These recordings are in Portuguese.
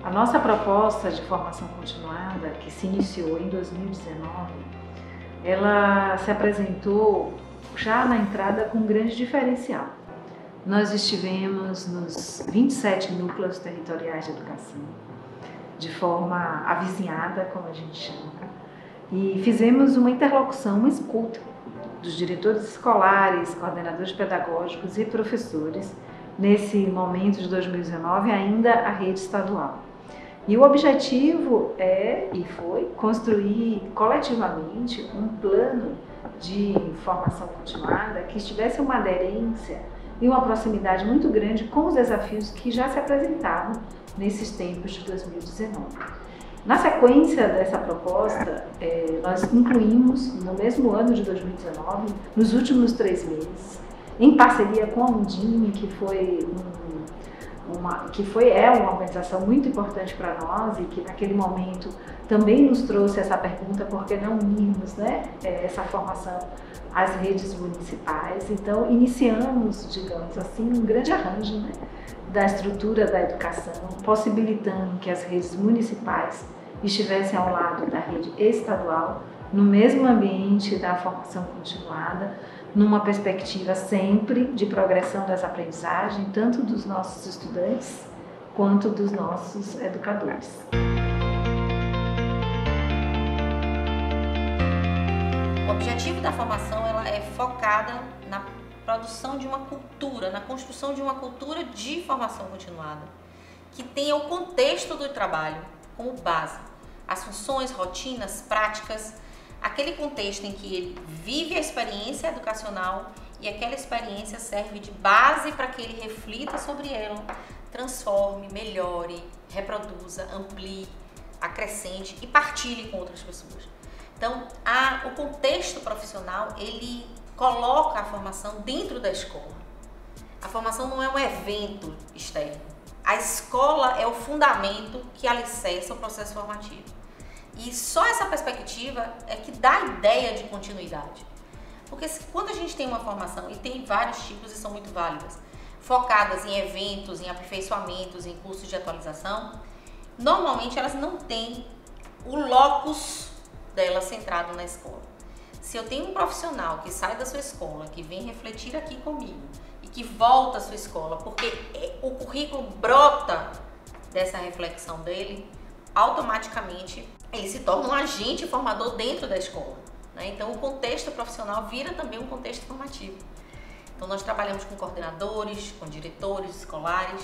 A nossa proposta de formação continuada, que se iniciou em 2019, ela se apresentou já na entrada com um grande diferencial. Nós estivemos nos 27 núcleos territoriais de educação, de forma avizinhada, como a gente chama, e fizemos uma interlocução, uma escuta dos diretores escolares, coordenadores pedagógicos e professores, nesse momento de 2019, ainda a rede estadual. E o objetivo é e foi construir coletivamente um plano de formação continuada que tivesse uma aderência e uma proximidade muito grande com os desafios que já se apresentavam nesses tempos de 2019. Na sequência dessa proposta, nós incluímos no mesmo ano de 2019, nos últimos 3 meses, em parceria com a Undime, que é uma organização muito importante para nós e que naquele momento também nos trouxe essa pergunta: por que não unirmos, essa formação às redes municipais? Então iniciamos, digamos assim, um grande arranjo da estrutura da educação, possibilitando que as redes municipais estivessem ao lado da rede estadual, no mesmo ambiente da formação continuada, numa perspectiva sempre de progressão das aprendizagens, tanto dos nossos estudantes quanto dos nossos educadores. O objetivo da formação ela é focada na produção de uma cultura, na construção de uma cultura de formação continuada, que tenha o contexto do trabalho como base, as funções, rotinas, práticas, aquele contexto em que ele vive a experiência educacional e aquela experiência serve de base para que ele reflita sobre ela, transforme, melhore, reproduza, amplie, acrescente e partilhe com outras pessoas. Então, o contexto profissional, ele coloca a formação dentro da escola. A formação não é um evento externo. A escola é o fundamento que alicerça o processo formativo. E só essa perspectiva é que dá a ideia de continuidade. Porque quando a gente tem uma formação, e tem vários tipos e são muito válidas, focadas em eventos, em aperfeiçoamentos, em cursos de atualização, normalmente elas não têm o locus dela centrado na escola. Se eu tenho um profissional que sai da sua escola, que vem refletir aqui comigo e que volta à sua escola, porque o currículo brota dessa reflexão dele, automaticamente ele se torna um agente formador dentro da escola, né? Então o contexto profissional vira também um contexto formativo. Então nós trabalhamos com coordenadores, com diretores escolares,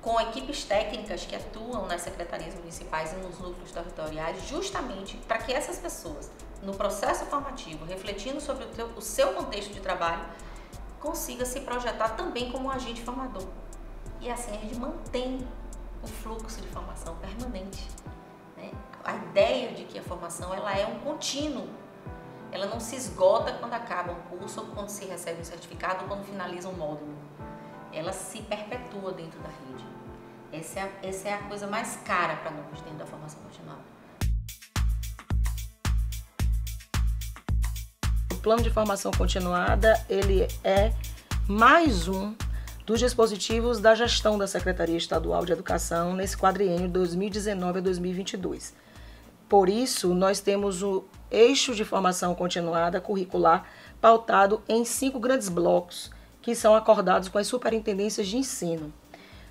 com equipes técnicas que atuam nas secretarias municipais e nos núcleos territoriais, justamente para que essas pessoas, no processo formativo, refletindo sobre o seu contexto de trabalho, consiga se projetar também como um agente formador. E assim a gente mantém o fluxo de formação permanente, né? A ideia de que a formação ela é um contínuo, ela não se esgota quando acaba um curso ou quando se recebe um certificado ou quando finaliza um módulo. Ela se perpetua dentro da rede. Essa é a coisa mais cara para nós dentro da formação continuada. O plano de formação continuada, ele é mais um dos dispositivos da gestão da Secretaria Estadual de Educação nesse quadriênio 2019 a 2022. Por isso, nós temos o eixo de formação continuada curricular pautado em 5 grandes blocos que são acordados com as superintendências de ensino.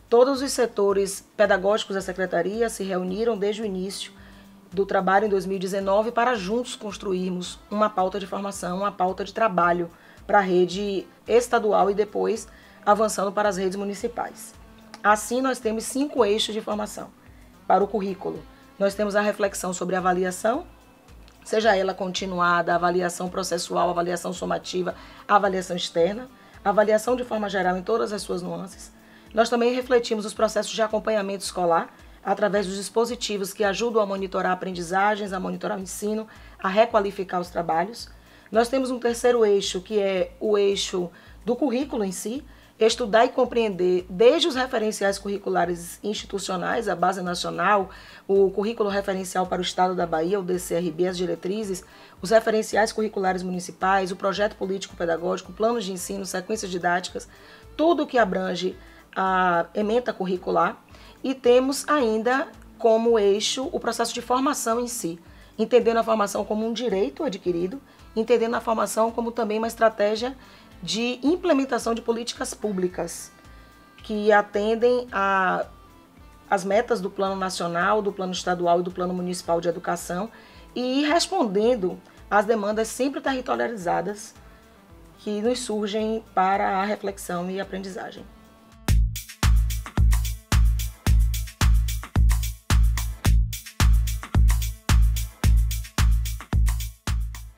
Todos os setores pedagógicos da Secretaria se reuniram desde o início do trabalho em 2019 para juntos construirmos uma pauta de formação, uma pauta de trabalho para a rede estadual e depois avançando para as redes municipais. Assim, nós temos 5 eixos de formação para o currículo. Nós temos a reflexão sobre avaliação, seja ela continuada, avaliação processual, avaliação somativa, avaliação externa, avaliação de forma geral em todas as suas nuances. Nós também refletimos os processos de acompanhamento escolar através dos dispositivos que ajudam a monitorar aprendizagens, a monitorar o ensino, a requalificar os trabalhos. Nós temos um terceiro eixo, que é o eixo do currículo em si. estudar e compreender desde os referenciais curriculares institucionais, a base nacional, o currículo referencial para o Estado da Bahia, o DCRB, as diretrizes, os referenciais curriculares municipais, o projeto político-pedagógico, planos de ensino, sequências didáticas, tudo que abrange a ementa curricular, e temos ainda como eixo o processo de formação em si, entendendo a formação como um direito adquirido, entendendo a formação como também uma estratégia de implementação de políticas públicas que atendem às metas do Plano Nacional, do Plano Estadual e do Plano Municipal de Educação e respondendo às demandas sempre territorializadas que nos surgem para a reflexão e aprendizagem.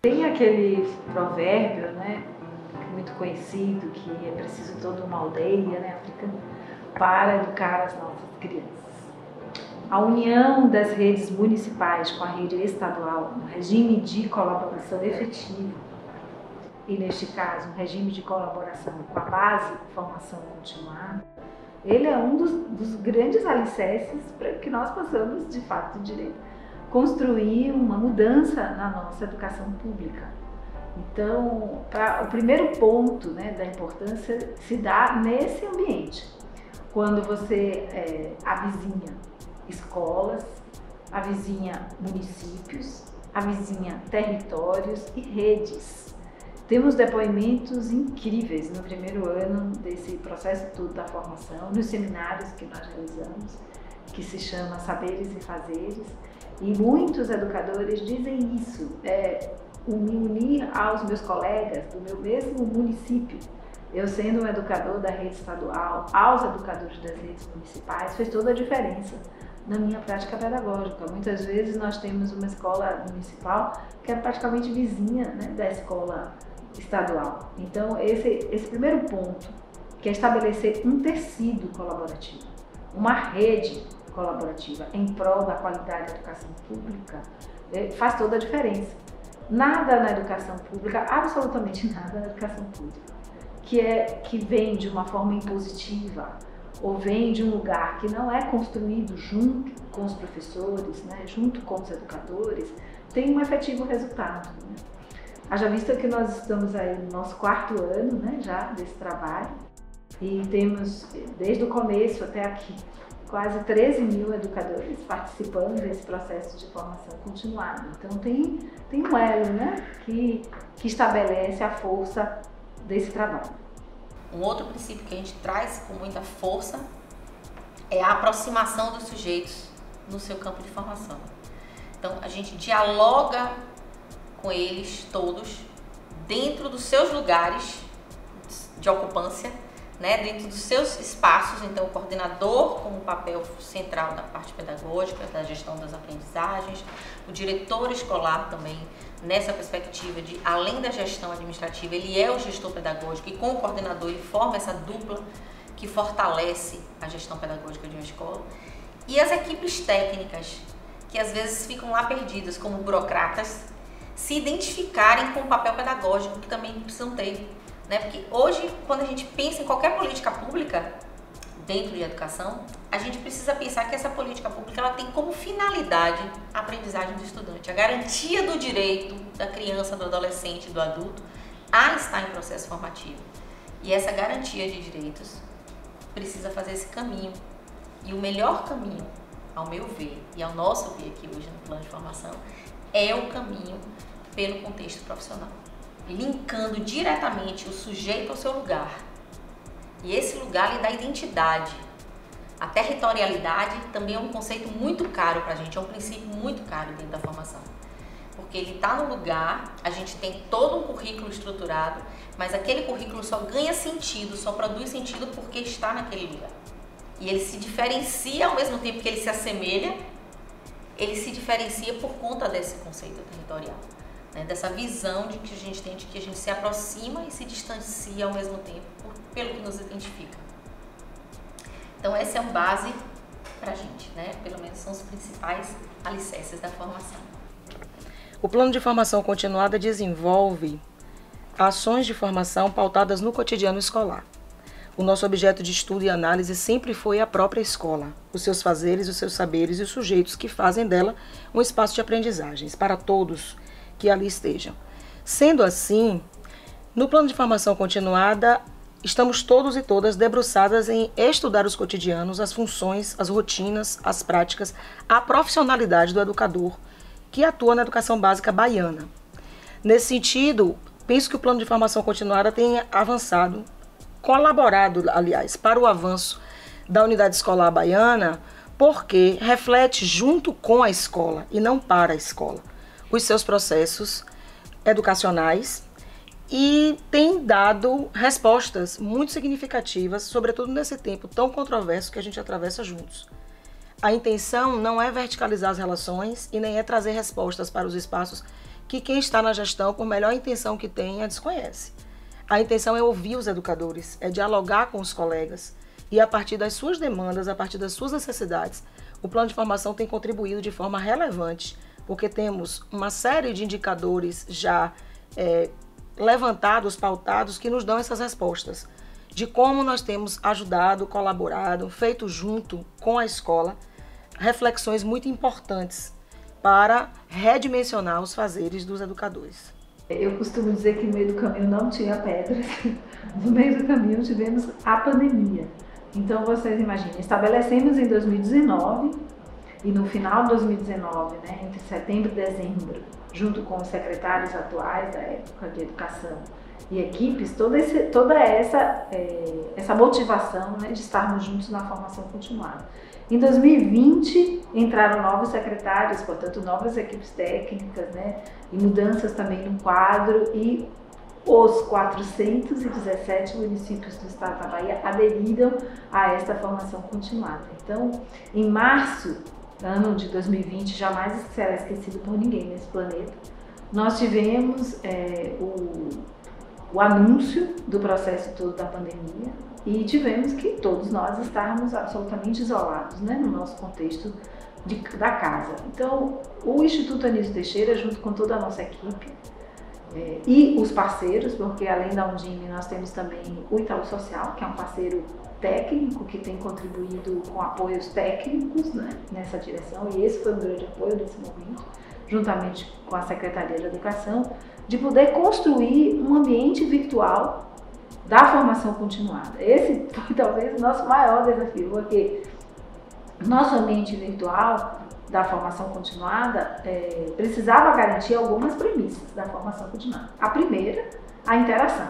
Tem aquele provérbio, né, muito conhecido, que é preciso toda uma aldeia, né, africana, para educar as nossas crianças. A união das redes municipais com a rede estadual, um regime de colaboração efetivo, e neste caso, um regime de colaboração com a base de formação continuada, ele é um dos grandes alicerces para que nós possamos, de fato, construir uma mudança na nossa educação pública. Então, o primeiro ponto, né, da importância se dá nesse ambiente, quando você avizinha escolas, avizinha municípios, avizinha territórios e redes. Temos depoimentos incríveis no primeiro ano desse processo todo da formação, nos seminários que nós realizamos, que se chama Saberes e Fazeres, e muitos educadores dizem isso, me unir aos meus colegas do meu mesmo município, eu sendo um educador da rede estadual, aos educadores das redes municipais, fez toda a diferença na minha prática pedagógica. Muitas vezes nós temos uma escola municipal que é praticamente vizinha, né, da escola estadual. Então esse primeiro ponto, que é estabelecer um tecido colaborativo, uma rede colaborativa em prol da qualidade da educação pública, faz toda a diferença. Nada na educação pública, absolutamente nada na educação pública, que vem de uma forma impositiva ou vem de um lugar que não é construído junto com os professores, né, junto com os educadores, tem um efetivo resultado, né? Haja vista que nós estamos aí no nosso 4º ano, né, já desse trabalho, e temos, desde o começo até aqui, quase 13 mil educadores participando desse processo de formação continuada. Então tem um elo, né, que estabelece a força desse trabalho. Um outro princípio que a gente traz com muita força é a aproximação dos sujeitos no seu campo de formação. Então a gente dialoga com eles todos dentro dos seus lugares de ocupância, né, dentro dos seus espaços. Então o coordenador como papel central da parte pedagógica, da gestão das aprendizagens, o diretor escolar também nessa perspectiva de, além da gestão administrativa, ele é o gestor pedagógico, e com o coordenador ele forma essa dupla que fortalece a gestão pedagógica de uma escola. E as equipes técnicas, que às vezes ficam lá perdidas como burocratas, se identificarem com o papel pedagógico que também precisam ter. Né? Porque hoje, quando a gente pensa em qualquer política pública dentro de educação, a gente precisa pensar que essa política pública ela tem como finalidade a aprendizagem do estudante, a garantia do direito da criança, do adolescente, do adulto a estar em processo formativo. E essa garantia de direitos precisa fazer esse caminho. E o melhor caminho, ao meu ver, e ao nosso ver aqui hoje no plano de formação, é o caminho pelo contexto profissional, linkando diretamente o sujeito ao seu lugar. E esse lugar lhe dá identidade. A territorialidade também é um conceito muito caro para a gente, é um princípio muito caro dentro da formação. Porque ele está no lugar, a gente tem todo um currículo estruturado, mas aquele currículo só ganha sentido, só produz sentido porque está naquele lugar. E ele se diferencia ao mesmo tempo que ele se assemelha, ele se diferencia por conta desse conceito territorial. Dessa visão de que a gente tem, de que a gente se aproxima e se distancia ao mesmo tempo, pelo que nos identifica. Então essa é uma base para a gente, né? Pelo menos são os principais alicerces da formação. O plano de formação continuada desenvolve ações de formação pautadas no cotidiano escolar. o nosso objeto de estudo e análise sempre foi a própria escola, os seus fazeres, os seus saberes e os sujeitos que fazem dela um espaço de aprendizagens para todos que ali estejam. Sendo assim, no plano de formação continuada, estamos todos e todas debruçadas em estudar os cotidianos, as funções, as rotinas, as práticas, a profissionalidade do educador que atua na educação básica baiana. Nesse sentido, penso que o plano de formação continuada tem avançado, colaborado, aliás, para o avanço da unidade escolar baiana, porque reflete junto com a escola e não para a escola os seus processos educacionais e tem dado respostas muito significativas, sobretudo nesse tempo tão controverso que a gente atravessa juntos. A intenção não é verticalizar as relações e nem é trazer respostas para os espaços que quem está na gestão, por melhor intenção que tenha, desconhece. A intenção é ouvir os educadores, é dialogar com os colegas e a partir das suas demandas, a partir das suas necessidades, o plano de formação tem contribuído de forma relevante, porque temos uma série de indicadores já levantados, pautados, que nos dão essas respostas de como nós temos ajudado, colaborado, feito junto com a escola, reflexões muito importantes para redimensionar os fazeres dos educadores. Eu costumo dizer que no meio do caminho não tinha pedras, no meio do caminho tivemos a pandemia. Então vocês imaginem, estabelecemos em 2019 e no final de 2019, entre setembro e dezembro, junto com os secretários atuais da época de educação e equipes, toda essa motivação de estarmos juntos na formação continuada. Em 2020 entraram novos secretários, portanto novas equipes técnicas, e mudanças também no quadro, e os 417 municípios do estado da Bahia aderiram a esta formação continuada. Então, em março, ano de 2020, jamais será esquecido por ninguém nesse planeta, nós tivemos o anúncio do processo todo da pandemia e tivemos que todos nós estávamos absolutamente isolados, no nosso contexto da casa. Então, o Instituto Anísio Teixeira, junto com toda a nossa equipe e os parceiros, porque além da Undime nós temos também o Itaú Social, que é um parceiro técnico que tem contribuído com apoios técnicos nessa direção, e esse foi um grande apoio nesse momento, juntamente com a Secretaria de Educação, de poder construir um ambiente virtual da formação continuada. Esse foi talvez o nosso maior desafio, porque nosso ambiente virtual da formação continuada precisava garantir algumas premissas da formação continuada. A primeira, a interação.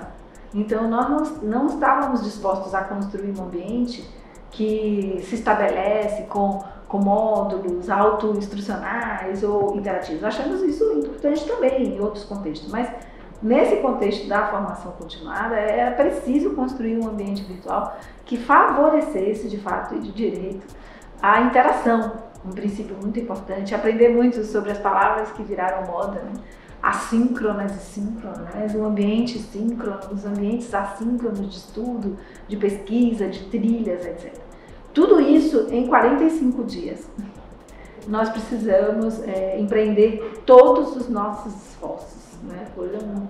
Então, nós não estávamos dispostos a construir um ambiente que se estabelece com módulos autoinstrucionais ou interativos. Achamos isso importante também em outros contextos, mas nesse contexto da formação continuada era preciso construir um ambiente virtual que favorecesse de fato e de direito a interação, um princípio muito importante, aprender muito sobre as palavras que viraram moda, assíncronas e síncronas, o ambiente síncrono, os ambientes assíncronos de estudo, de pesquisa, de trilhas, etc. Tudo isso em 45 dias. Nós precisamos empreender todos os nossos esforços. Foram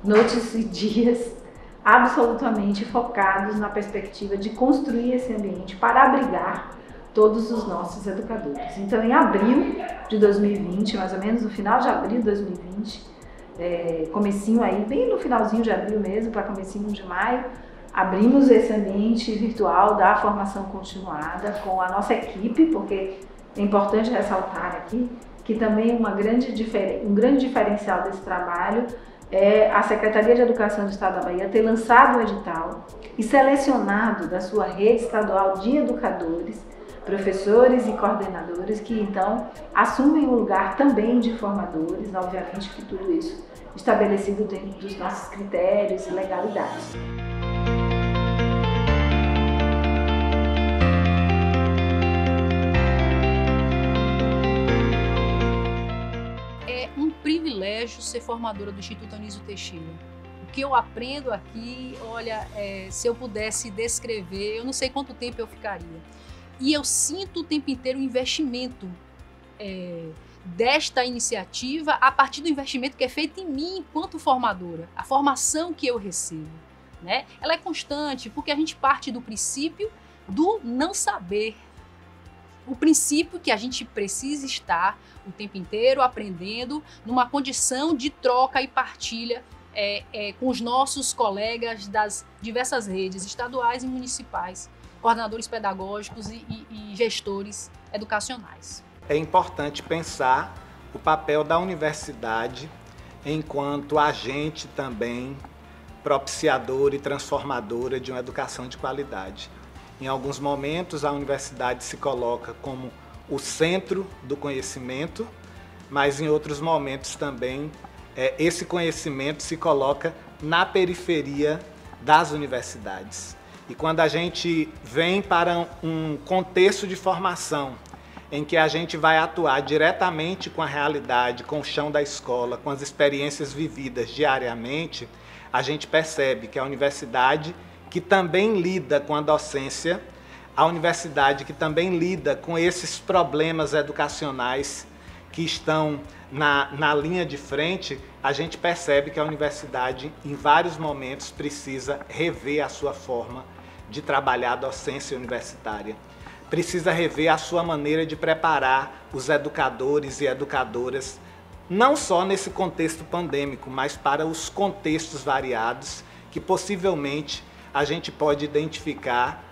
noites e dias absolutamente focados na perspectiva de construir esse ambiente para abrigar todos os nossos educadores. Então, em abril de 2020, mais ou menos no final de abril de 2020, comecinho aí, bem no finalzinho de abril mesmo, para comecinho de maio, abrimos esse ambiente virtual da formação continuada com a nossa equipe, porque é importante ressaltar aqui que também um grande diferencial desse trabalho é a Secretaria de Educação do Estado da Bahia ter lançado um edital e selecionado da sua rede estadual de educadores, professores e coordenadores que então assumem o lugar também de formadores, obviamente que tudo isso estabelecido dentro dos nossos critérios e legalidades. É um privilégio ser formadora do Instituto Anísio Teixeira. O que eu aprendo aqui, olha, se eu pudesse descrever, eu não sei quanto tempo eu ficaria. E eu sinto o tempo inteiro o investimento desta iniciativa a partir do investimento que é feito em mim enquanto formadora, a formação que eu recebo. né? Ela é constante porque a gente parte do princípio do não saber. O princípio que a gente precisa estar o tempo inteiro aprendendo numa condição de troca e partilha com os nossos colegas das diversas redes estaduais e municipais, coordenadores pedagógicos e gestores educacionais. É importante pensar o papel da universidade enquanto agente também propiciadora e transformadora de uma educação de qualidade. Em alguns momentos, a universidade se coloca como o centro do conhecimento, mas em outros momentos também esse conhecimento se coloca na periferia das universidades. E quando a gente vem para um contexto de formação em que a gente vai atuar diretamente com a realidade, com o chão da escola, com as experiências vividas diariamente, a gente percebe que a universidade que também lida com a docência, a universidade que também lida com esses problemas educacionais que estão na linha de frente, a gente percebe que a universidade, em vários momentos, precisa rever a sua forma de trabalhar a docência universitária. Precisa rever a sua maneira de preparar os educadores e educadoras, não só nesse contexto pandêmico, mas para os contextos variados que possivelmente a gente pode identificar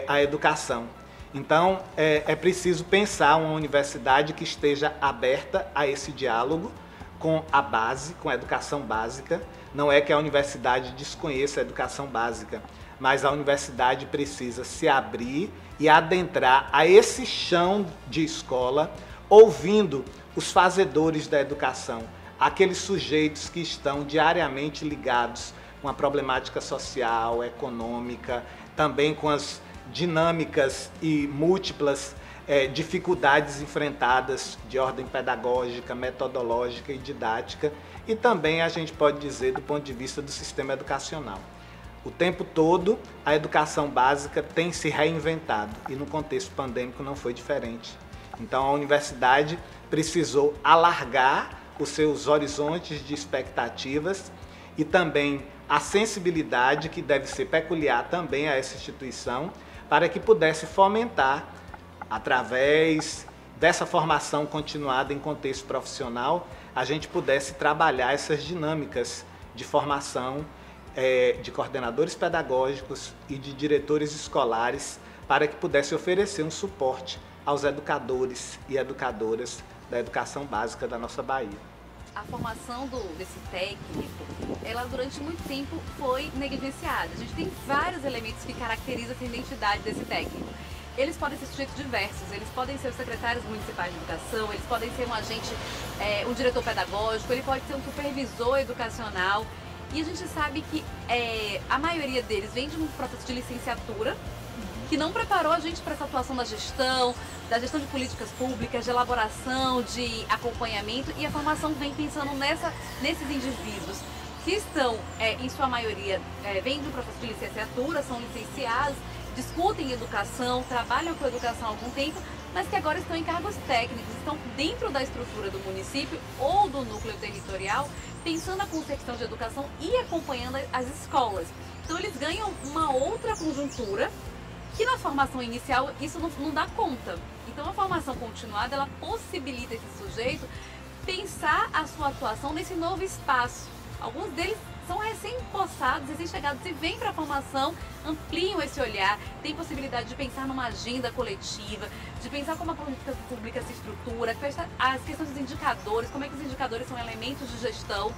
a educação. Então, é preciso pensar uma universidade que esteja aberta a esse diálogo com a base, com a educação básica. Não é que a universidade desconheça a educação básica, mas a universidade precisa se abrir e adentrar a esse chão de escola, ouvindo os fazedores da educação, aqueles sujeitos que estão diariamente ligados com a problemática social, econômica, também com as dinâmicas e múltiplas dificuldades enfrentadas de ordem pedagógica, metodológica e didática, e também a gente pode dizer do ponto de vista do sistema educacional. O tempo todo a educação básica tem se reinventado e no contexto pandêmico não foi diferente. Então a universidade precisou alargar os seus horizontes de expectativas e também a sensibilidade que deve ser peculiar também a essa instituição para que pudesse fomentar, através dessa formação continuada em contexto profissional, a gente pudesse trabalhar essas dinâmicas de formação de coordenadores pedagógicos e de diretores escolares para que pudesse oferecer um suporte aos educadores e educadoras da educação básica da nossa Bahia. A formação desse técnico, ela durante muito tempo foi negligenciada. A gente tem vários elementos que caracterizam essa identidade desse técnico. Eles podem ser sujeitos diversos, eles podem ser os secretários municipais de educação, eles podem ser um agente, um diretor pedagógico, ele pode ser um supervisor educacional. E a gente sabe que a maioria deles vem de um processo de licenciatura, que não preparou a gente para essa atuação da gestão de políticas públicas, de elaboração, de acompanhamento, e a formação vem pensando nesses indivíduos que estão, em sua maioria, vêm de um processo de licenciatura, são licenciados, discutem educação, trabalham com educação há algum tempo, mas que agora estão em cargos técnicos, estão dentro da estrutura do município ou do núcleo territorial, pensando a concepção de educação e acompanhando as escolas. Então eles ganham uma outra conjuntura que na formação inicial isso não dá conta. Então a formação continuada, ela possibilita esse sujeito pensar a sua atuação nesse novo espaço. Alguns deles são recém-possados, recém-chegados e vêm para a formação, ampliam esse olhar, tem possibilidade de pensar numa agenda coletiva, de pensar como a política pública se estrutura, as questões dos indicadores, como é que os indicadores são elementos de gestão.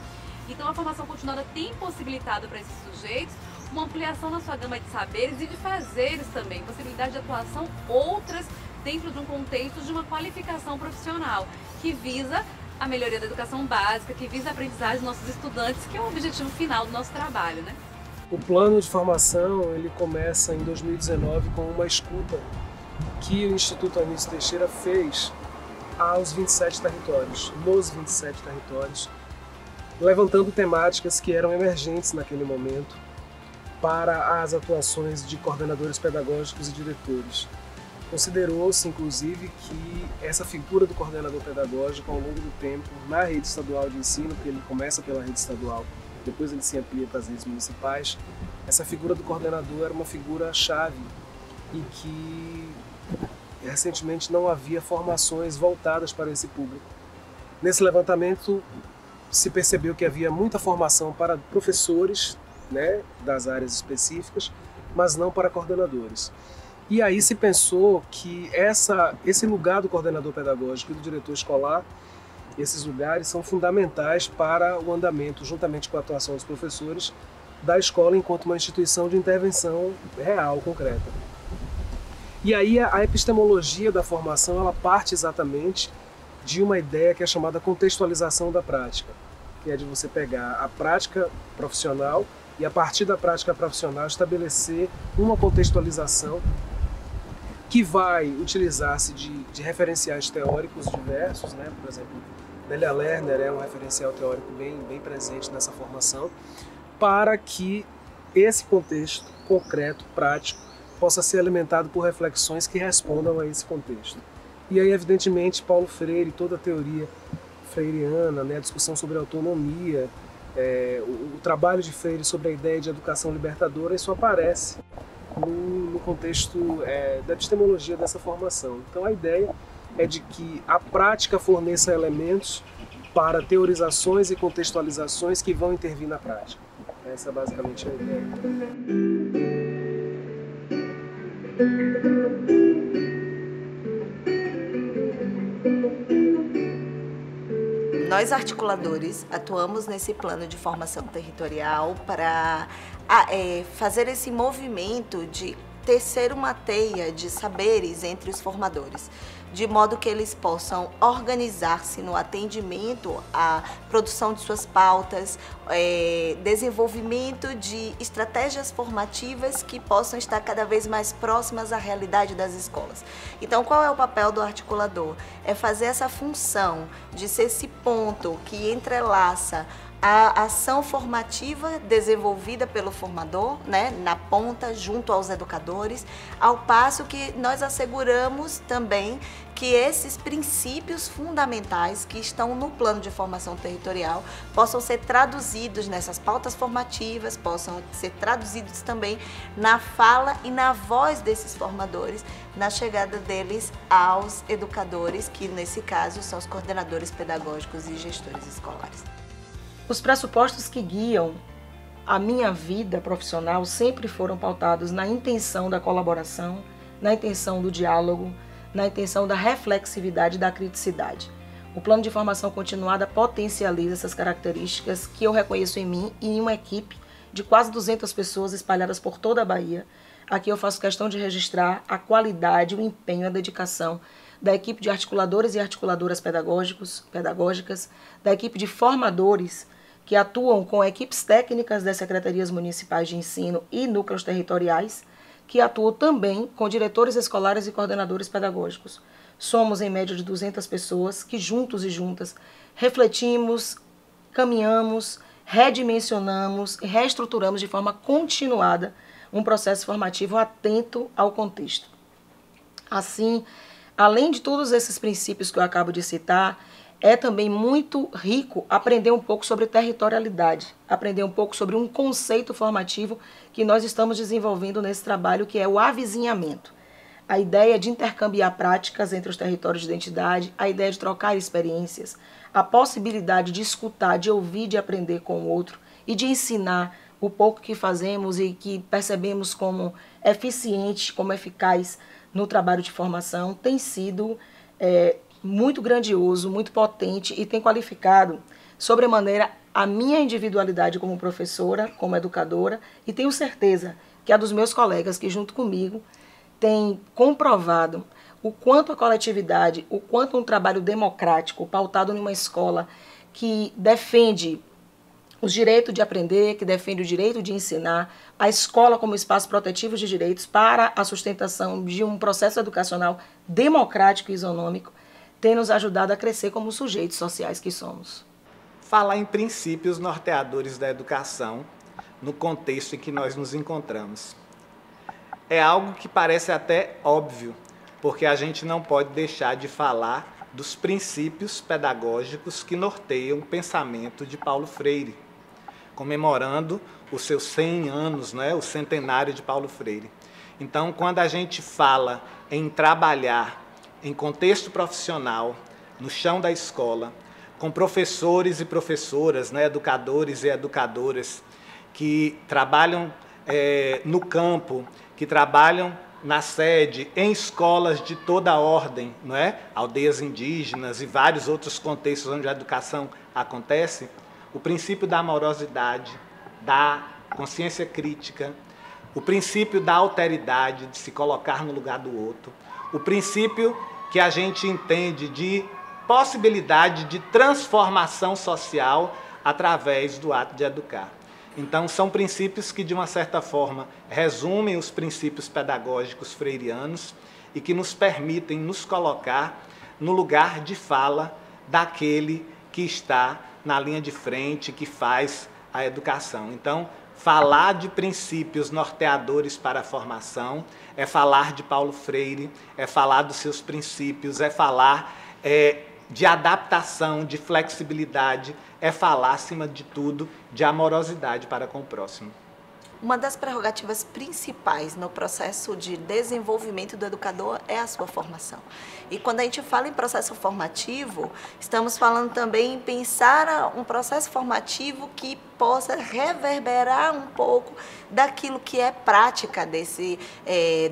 Então a formação continuada tem possibilitado para esses sujeitos uma ampliação na sua gama de saberes e de fazeres também, possibilidade de atuação outras dentro de um contexto de uma qualificação profissional que visa a melhoria da educação básica, que visa a aprendizagem dos nossos estudantes, que é o objetivo final do nosso trabalho, né? O plano de formação ele começa em 2019 com uma escuta que o Instituto Anísio Teixeira fez aos 27 territórios, nos 27 territórios, levantando temáticas que eram emergentes naquele momento para as atuações de coordenadores pedagógicos e diretores. Considerou-se, inclusive, que essa figura do coordenador pedagógico, ao longo do tempo, na rede estadual de ensino, porque ele começa pela rede estadual depois ele se amplia para as redes municipais, essa figura do coordenador era uma figura chave e que recentemente não havia formações voltadas para esse público. Nesse levantamento se percebeu que havia muita formação para professores, né, das áreas específicas, mas não para coordenadores. E aí se pensou que esse lugar do coordenador pedagógico e do diretor escolar, esses lugares são fundamentais para o andamento, juntamente com a atuação dos professores, da escola enquanto uma instituição de intervenção real, concreta. E aí a epistemologia da formação, ela parte exatamente de uma ideia que é chamada contextualização da prática, que é de você pegar a prática profissional e a partir da prática profissional estabelecer uma contextualização que vai utilizar-se de referenciais teóricos diversos, né? Por exemplo, Nélia Lerner é um referencial teórico bem presente nessa formação, para que esse contexto concreto, prático, possa ser alimentado por reflexões que respondam a esse contexto. E aí, evidentemente, Paulo Freire, toda a teoria freiriana, né, a discussão sobre autonomia, o trabalho de Freire sobre a ideia de educação libertadora, isso aparece no contexto da epistemologia dessa formação. Então a ideia é de que a prática forneça elementos para teorizações e contextualizações que vão intervir na prática. Essa é basicamente a ideia. Nós, articuladores, atuamos nesse plano de formação territorial para fazer esse movimento de tecer uma teia de saberes entre os formadores, de modo que eles possam organizar-se no atendimento à produção de suas pautas, desenvolvimento de estratégias formativas que possam estar cada vez mais próximas à realidade das escolas. Então, qual é o papel do articulador? É fazer essa função de ser esse ponto que entrelaça a ação formativa desenvolvida pelo formador, né, na ponta, junto aos educadores, ao passo que nós asseguramos também que esses princípios fundamentais que estão no plano de formação territorial possam ser traduzidos nessas pautas formativas, possam ser traduzidos também na fala e na voz desses formadores, na chegada deles aos educadores, que nesse caso são os coordenadores pedagógicos e gestores escolares. Os pressupostos que guiam a minha vida profissional sempre foram pautados na intenção da colaboração, na intenção do diálogo, na intenção da reflexividade e da criticidade. O plano de formação continuada potencializa essas características que eu reconheço em mim e em uma equipe de quase 200 pessoas espalhadas por toda a Bahia. Aqui eu faço questão de registrar a qualidade, o empenho, a dedicação da equipe de articuladores e articuladoras pedagógicas, da equipe de formadores que atuam com equipes técnicas das secretarias municipais de ensino e núcleos territoriais, que atuam também com diretores escolares e coordenadores pedagógicos. Somos em média de 200 pessoas que juntos e juntas refletimos, caminhamos, redimensionamos e reestruturamos de forma continuada um processo formativo atento ao contexto. Assim, além de todos esses princípios que eu acabo de citar, é também muito rico aprender um pouco sobre territorialidade, aprender um pouco sobre um conceito formativo que nós estamos desenvolvendo nesse trabalho, que é o avizinhamento. A ideia de intercambiar práticas entre os territórios de identidade, a ideia de trocar experiências, a possibilidade de escutar, de ouvir, de aprender com o outro e de ensinar o pouco que fazemos e que percebemos como eficiente, como eficaz no trabalho de formação, tem sido muito grandioso, muito potente e tem qualificado sobremaneira a minha individualidade como professora, como educadora, e tenho certeza que a dos meus colegas que junto comigo têm comprovado o quanto a coletividade, o quanto um trabalho democrático pautado numa escola que defende os direitos de aprender, que defende o direito de ensinar, a escola como espaço protetivo de direitos para a sustentação de um processo educacional democrático e isonômico, tem nos ajudado a crescer como sujeitos sociais que somos. Falar em princípios norteadores da educação no contexto em que nós nos encontramos. É algo que parece até óbvio, porque a gente não pode deixar de falar dos princípios pedagógicos que norteiam o pensamento de Paulo Freire. comemorando os seus 100 anos, né, o centenário de Paulo Freire. Então, quando a gente fala em trabalhar em contexto profissional, no chão da escola, com professores e professoras, né, educadores e educadoras que trabalham no campo, que trabalham na sede, em escolas de toda a ordem, não é? Aldeias indígenas e vários outros contextos onde a educação acontece, o princípio da amorosidade, da consciência crítica, o princípio da alteridade, de se colocar no lugar do outro, o princípio que a gente entende de possibilidade de transformação social através do ato de educar. Então, são princípios que, de uma certa forma, resumem os princípios pedagógicos freirianos e que nos permitem nos colocar no lugar de fala daquele que está na linha de frente, que faz a educação. Então, falar de princípios norteadores para a formação é falar de Paulo Freire, é falar dos seus princípios, é falar de adaptação, de flexibilidade, é falar, acima de tudo, de amorosidade para com o próximo. Uma das prerrogativas principais no processo de desenvolvimento do educador é a sua formação. E quando a gente fala em processo formativo, estamos falando também em pensar um processo formativo que possa reverberar um pouco daquilo que é prática desse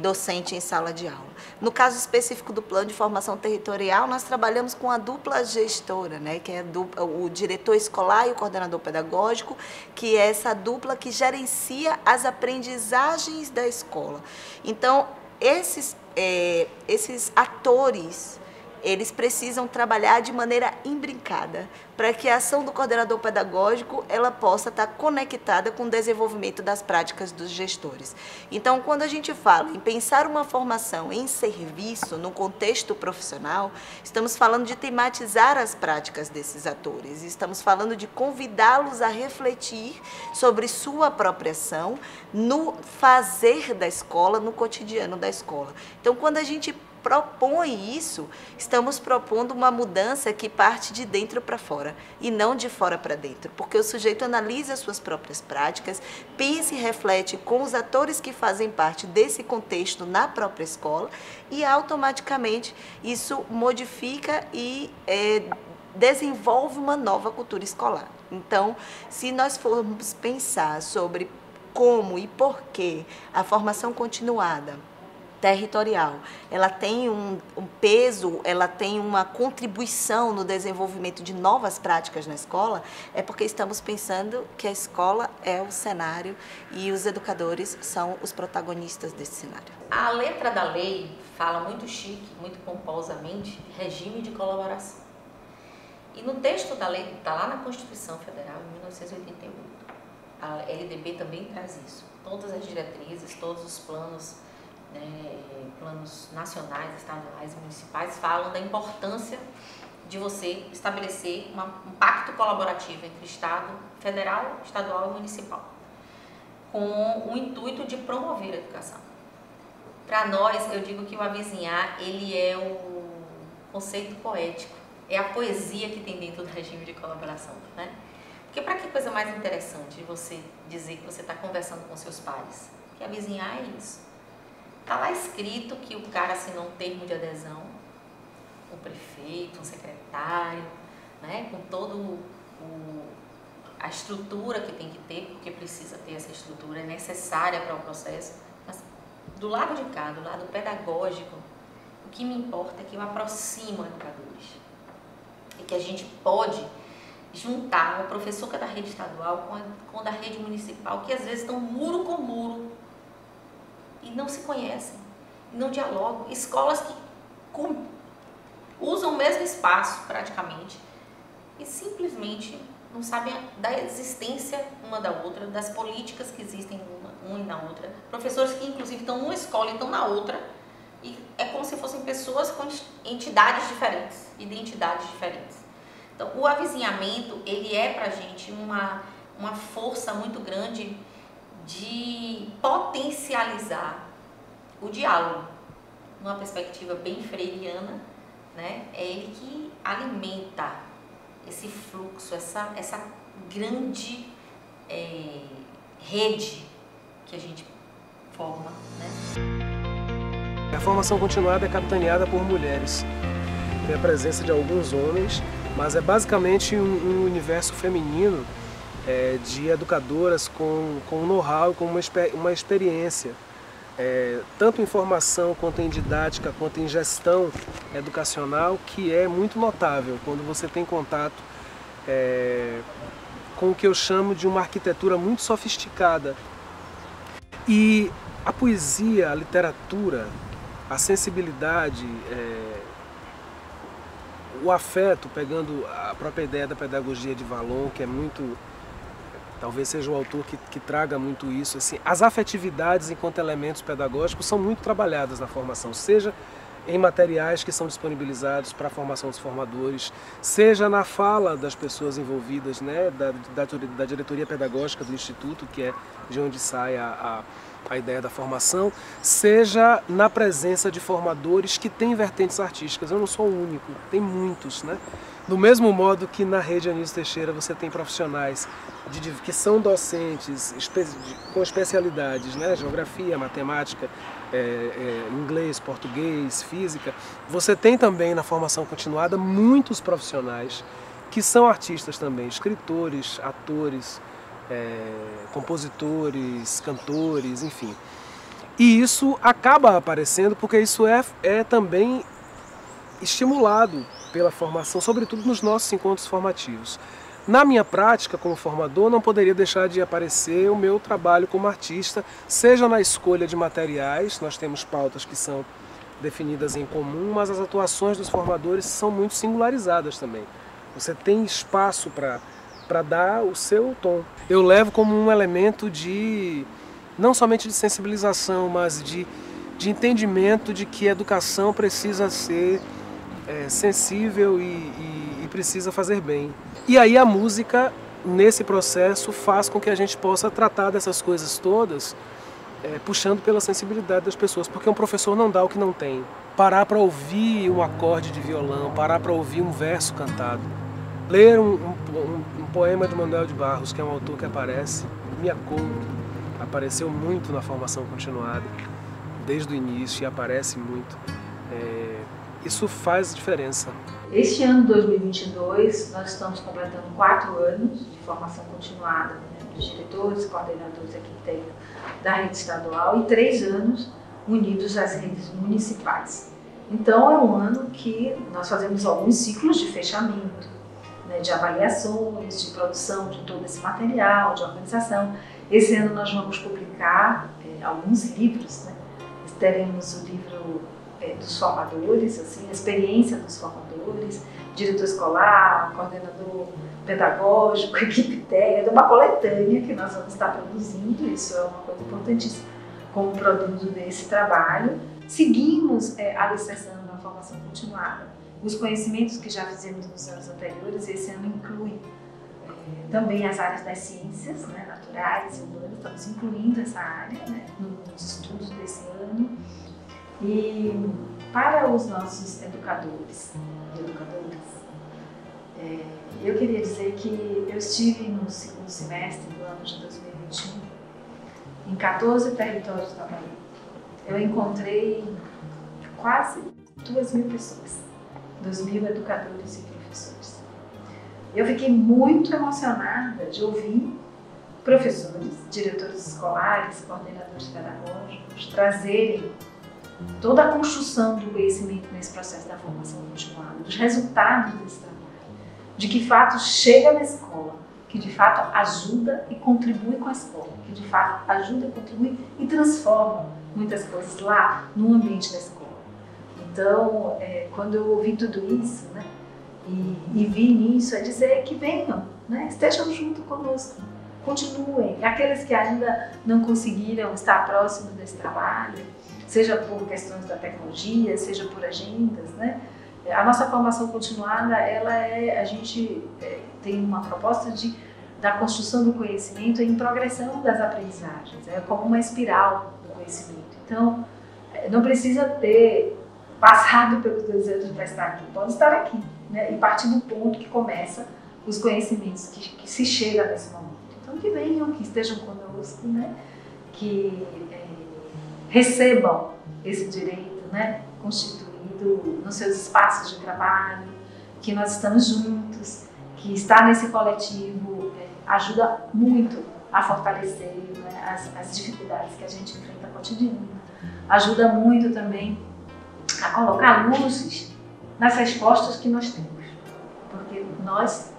docente em sala de aula. No caso específico do plano de formação territorial, nós trabalhamos com a dupla gestora, né, que é o diretor escolar e o coordenador pedagógico, que é essa dupla que gerencia as aprendizagens da escola. Então, esses atores, eles precisam trabalhar de maneira imbrincada, para que a ação do coordenador pedagógico ela possa estar conectada com o desenvolvimento das práticas dos gestores. Então, quando a gente fala em pensar uma formação em serviço, no contexto profissional, estamos falando de tematizar as práticas desses atores, estamos falando de convidá-los a refletir sobre sua própria ação no fazer da escola, no cotidiano da escola. Então, quando a gente propõe isso, estamos propondo uma mudança que parte de dentro para fora e não de fora para dentro, porque o sujeito analisa as suas próprias práticas, pensa e reflete com os atores que fazem parte desse contexto na própria escola e automaticamente isso modifica e desenvolve uma nova cultura escolar. Então, se nós formos pensar sobre como e por que a formação continuada territorial, ela tem um peso, ela tem uma contribuição no desenvolvimento de novas práticas na escola, é porque estamos pensando que a escola é o cenário e os educadores são os protagonistas desse cenário. A letra da lei fala muito chique, muito pomposamente, regime de colaboração. E no texto da lei, está lá na Constituição Federal, em 1988, a LDB também traz isso. Todas as diretrizes, todos os planos nacionais, estaduais e municipais falam da importância de você estabelecer um pacto colaborativo entre Estado, federal, estadual e municipal, com o intuito de promover a educação. Para nós, eu digo que o avizinhar, ele é o conceito poético, é a poesia que tem dentro do regime de colaboração, né? Porque para que coisa mais interessante de você dizer que você está conversando com seus pares? Que avizinhar é isso. Está lá escrito que o cara assinou um termo de adesão, um prefeito, um secretário, né, com toda a estrutura que tem que ter, porque precisa ter essa estrutura, é necessária para o processo. Mas do lado de cá, do lado pedagógico, o que me importa é que eu aproximo educadores. E que a gente pode juntar o professor que é da rede estadual com a da rede municipal, que às vezes estão muro com muro, e não se conhecem, não dialogam. Escolas que usam o mesmo espaço, praticamente, e simplesmente não sabem da existência uma da outra, das políticas que existem uma e na outra. Professores que, inclusive, estão numa escola e estão na outra, e é como se fossem pessoas com entidades diferentes, identidades diferentes. Então, o avizinhamento, ele é para a gente uma força muito grande de potencializar o diálogo. Numa perspectiva bem freiriana, né? É ele que alimenta esse fluxo, essa grande rede que a gente forma, né? A formação continuada é capitaneada por mulheres. Tem a presença de alguns homens, mas é basicamente um universo feminino de educadoras com know-how, com uma experiência, tanto em formação, quanto em didática, quanto em gestão educacional, que é muito notável quando você tem contato com o que eu chamo de uma arquitetura muito sofisticada. E a poesia, a literatura, a sensibilidade, o afeto, pegando a própria ideia da pedagogia de Vallon, que é muito, talvez seja o autor que traga muito isso, assim, as afetividades enquanto elementos pedagógicos são muito trabalhadas na formação, seja em materiais que são disponibilizados para a formação dos formadores, seja na fala das pessoas envolvidas, né, da diretoria pedagógica do Instituto, que é de onde sai a ideia da formação, seja na presença de formadores que têm vertentes artísticas. Eu não sou o único, tem muitos, né? Do mesmo modo que na rede Anísio Teixeira você tem profissionais que são docentes com especialidades, né? Geografia, matemática, inglês, português, física. Você tem também na formação continuada muitos profissionais que são artistas também, escritores, atores, compositores, cantores, enfim. E isso acaba aparecendo porque isso é também estimulado pela formação, sobretudo nos nossos encontros formativos. Na minha prática como formador, não poderia deixar de aparecer o meu trabalho como artista, seja na escolha de materiais, nós temos pautas que são definidas em comum, mas as atuações dos formadores são muito singularizadas também. Você tem espaço para dar o seu tom. Eu levo como um elemento não somente de sensibilização, mas de entendimento de que a educação precisa ser sensível e precisa fazer bem. E aí a música, nesse processo, faz com que a gente possa tratar dessas coisas todas, puxando pela sensibilidade das pessoas, porque um professor não dá o que não tem. Parar para ouvir um acorde de violão, parar para ouvir um verso cantado, ler um poema de Manuel de Barros, que é um autor que aparece, apareceu muito na formação continuada, desde o início, e aparece muito. Isso faz diferença. Este ano, 2022, nós estamos completando 4 anos de formação continuada, né, dos diretores, coordenadores aqui técnicos da rede estadual, e 3 anos unidos às redes municipais. Então, é um ano que nós fazemos alguns ciclos de fechamento, né, de avaliações, de produção de todo esse material, de organização. Esse ano nós vamos publicar alguns livros, né? Teremos o livro dos formadores, assim, a experiência dos formadores, diretor escolar, coordenador pedagógico, equipe técnica, uma coletânea que nós vamos estar produzindo. Isso é uma coisa importantíssima como produto desse trabalho. Seguimos alicerçando na formação continuada os conhecimentos que já fizemos nos anos anteriores. Esse ano inclui também as áreas das ciências, né, naturais e humanas. Estamos incluindo essa área, né, nos estudos desse ano. E para os nossos educadores e educadoras, eu queria dizer que eu estive no segundo semestre do ano de 2021 em 14 territórios da Bahia. Eu encontrei quase 2.000 pessoas, 2.000 educadores e professores. Eu fiquei muito emocionada de ouvir professores, diretores escolares, coordenadores pedagógicos trazerem toda a construção do conhecimento nesse processo da formação continuada, dos resultados desse trabalho, de que fato chega na escola, que de fato ajuda e contribui com a escola, que de fato ajuda, contribui e transforma muitas coisas lá no ambiente da escola. Então, quando eu ouvi tudo isso, né, e vi nisso, é dizer que venham, né, estejam junto conosco, continuem. Aqueles que ainda não conseguiram estar próximos desse trabalho, seja por questões da tecnologia, seja por agendas, né? A nossa formação continuada, a gente tem uma proposta da construção do conhecimento em progressão das aprendizagens, é como uma espiral do conhecimento. Então, não precisa ter passado pelos 2 anos para estar aqui, pode estar aqui, né? E partir do ponto que começa os conhecimentos, que se chega nesse momento. Então, que venham, que estejam conosco, né? Que recebam esse direito, né? Constituído nos seus espaços de trabalho, que nós estamos juntos, que estar nesse coletivo ajuda muito a fortalecer, né, as dificuldades que a gente enfrenta cotidiano. Ajuda muito também a colocar luzes nas respostas que nós temos, porque nós